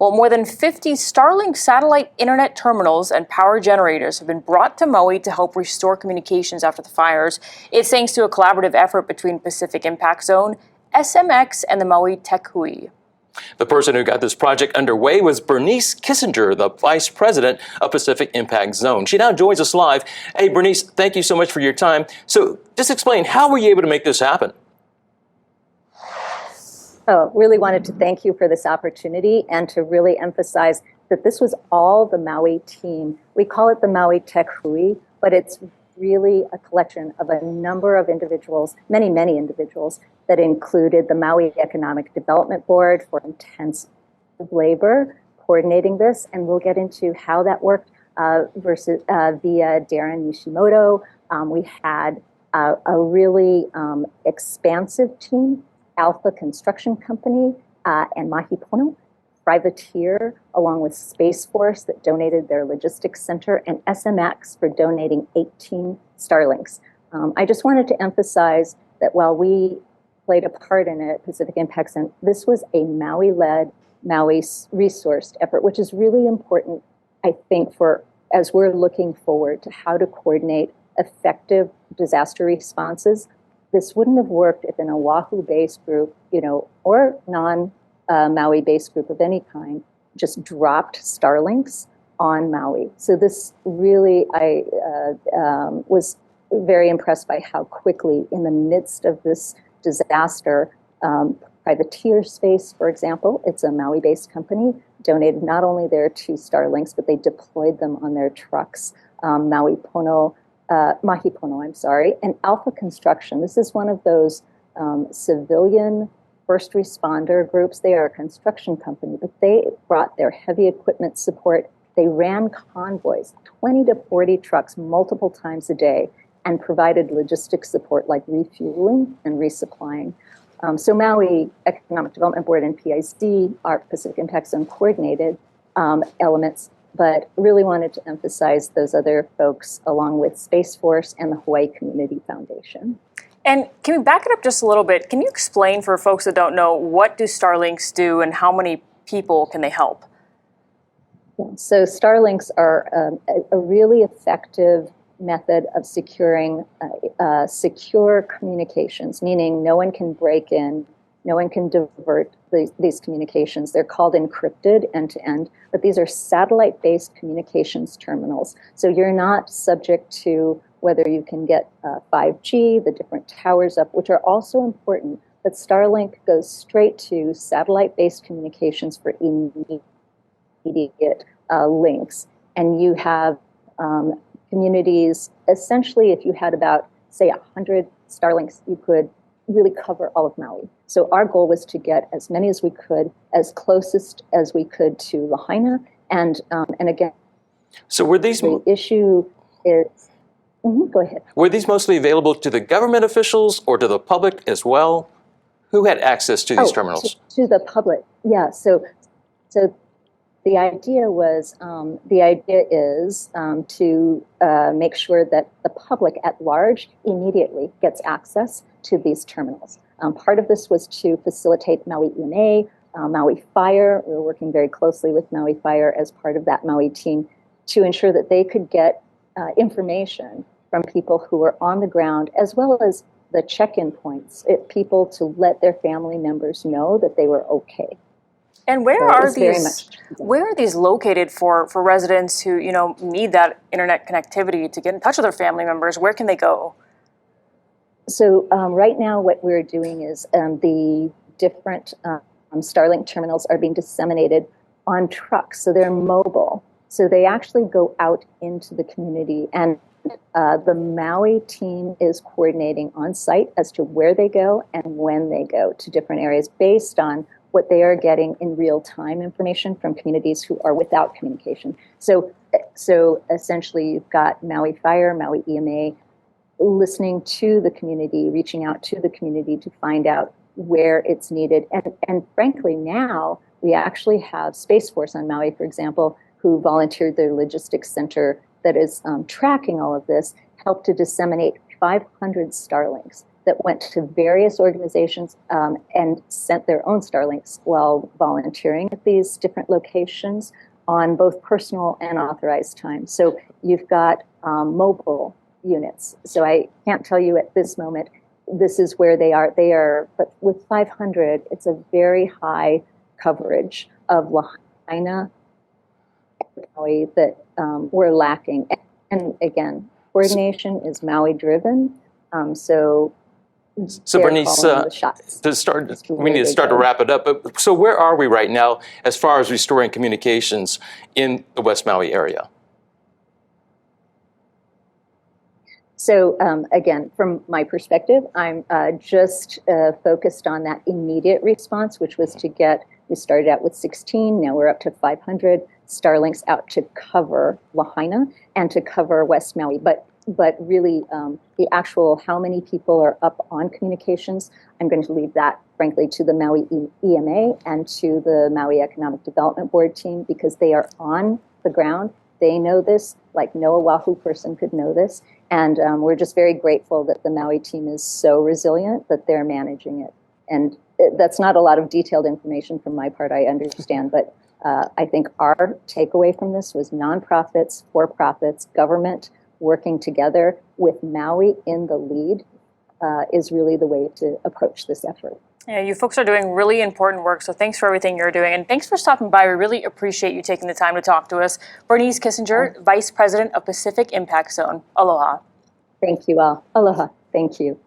Well, more than 50 Starlink satellite internet terminals and power generators have been brought to Maui to help restore communications after the fires. It's thanks to a collaborative effort between Pacific Impact Zone, SMX, and the Maui Tech Hui. The person who got this project underway was Bernice Kissinger, the Vice President of Pacific Impact Zone. She now joins us live. Hey, Bernice, thank you so much for your time. So just explain, how were you able to make this happen? Oh, really wanted to thank you for this opportunity and to really emphasize that this was all the Maui team. We call it the Maui Tech Hui, but it's really a collection of a number of individuals, many individuals, that included the Maui Economic Development Board for intensive labor coordinating this, and we'll get into how that worked via Darren Yoshimoto. We had a really expansive team, Alpha Construction Company and Mahipono, privateer, along with Space Force that donated their logistics center, and SMX for donating 18 Starlinks. I just wanted to emphasize that while we played a part in it, Pacific Impact Zone, this was a Maui-led, Maui-resourced effort, which is really important, I think, for as we're looking forward to how to coordinate effective disaster responses. This wouldn't have worked if an Oahu-based group, or non-Maui-based group of any kind, just dropped Starlinks on Maui. So this really, I was very impressed by how quickly, in the midst of this disaster, Privateer Space, for example, it's a Maui-based company, donated not only their 2 Starlinks, but they deployed them on their trucks. Mahipono, and Alpha Construction. This is one of those civilian first responder groups. They are a construction company, but they brought their heavy equipment support. They ran convoys, 20 to 40 trucks multiple times a day, and provided logistics support like refueling and resupplying. So Maui Economic Development Board and PIC, our Pacific Impact Zone coordinated elements, but really wanted to emphasize those other folks along with Space Force and the Hawaii Community Foundation. And can we back it up just a little bit? Can you explain for folks that don't know, what do Starlinks do and how many people can they help? Yeah, so Starlinks are a really effective method of securing secure communications, meaning no one can break in, no one can divert these communications. They're called encrypted end-to-end, but these are satellite-based communications terminals. So you're not subject to whether you can get 5G, the different towers up, which are also important, but Starlink goes straight to satellite-based communications for immediate links. And you have communities, essentially, if you had about, say, 100 Starlinks, you could really cover all of Maui. So our goal was to get as many as we could, as closest as we could to Lahaina, and again. So were these the issue is? Go ahead. Were these mostly available to the government officials or to the public as well? Who had access to these terminals? To the public, yeah. So the idea was, to make sure that the public at large immediately gets access to these terminals. Part of this was to facilitate Maui EMA, Maui Fire. We were working very closely with Maui Fire as part of that Maui team to ensure that they could get information from people who were on the ground, as well as the check-in points, people to let their family members know that they were okay. And where are these located for residents who need that internet connectivity to get in touch with their family members? Where can they go? So right now what we're doing is the different Starlink terminals are being disseminated on trucks. So they're mobile. So they actually go out into the community, and the Maui team is coordinating on site as to where they go and when they go to different areas based on what they are getting in real-time information from communities who are without communication. So essentially you've got Maui Fire, Maui EMA, listening to the community, reaching out to the community to find out where it's needed. And frankly, now we actually have Space Force on Maui, for example, who volunteered their logistics center that is tracking all of this, helped to disseminate 500 Starlinks that went to various organizations and sent their own Starlinks while volunteering at these different locations on both personal and authorized time. So you've got mobile units. So I can't tell you at this moment, this is where they are. But with 500, it's a very high coverage of Lahaina Maui that we're lacking. And again, coordination is Maui driven. So Bernice, to start, we need to start to wrap it up. But so where are we right now as far as restoring communications in the West Maui area? So again, from my perspective, I'm just focused on that immediate response, which was to get, we started out with 16, now we're up to 500 Starlinks out to cover Lahaina and to cover West Maui. But really, the actual how many people are up on communications, I'm going to leave that, frankly, to the Maui EMA and to the Maui Economic Development Board team, because they are on the ground. They know this, like no Oahu person could know this. And we're just very grateful that the Maui team is so resilient that they're managing it. And that's not a lot of detailed information from my part, I understand, but I think our takeaway from this was nonprofits, for-profits, government, working together with Maui in the lead is really the way to approach this effort. Yeah, you folks are doing really important work, so thanks for everything you're doing. And thanks for stopping by. We really appreciate you taking the time to talk to us. Bernice Kissinger, Vice President of Pacific Impact Zone. Aloha. Thank you all. Aloha. Thank you.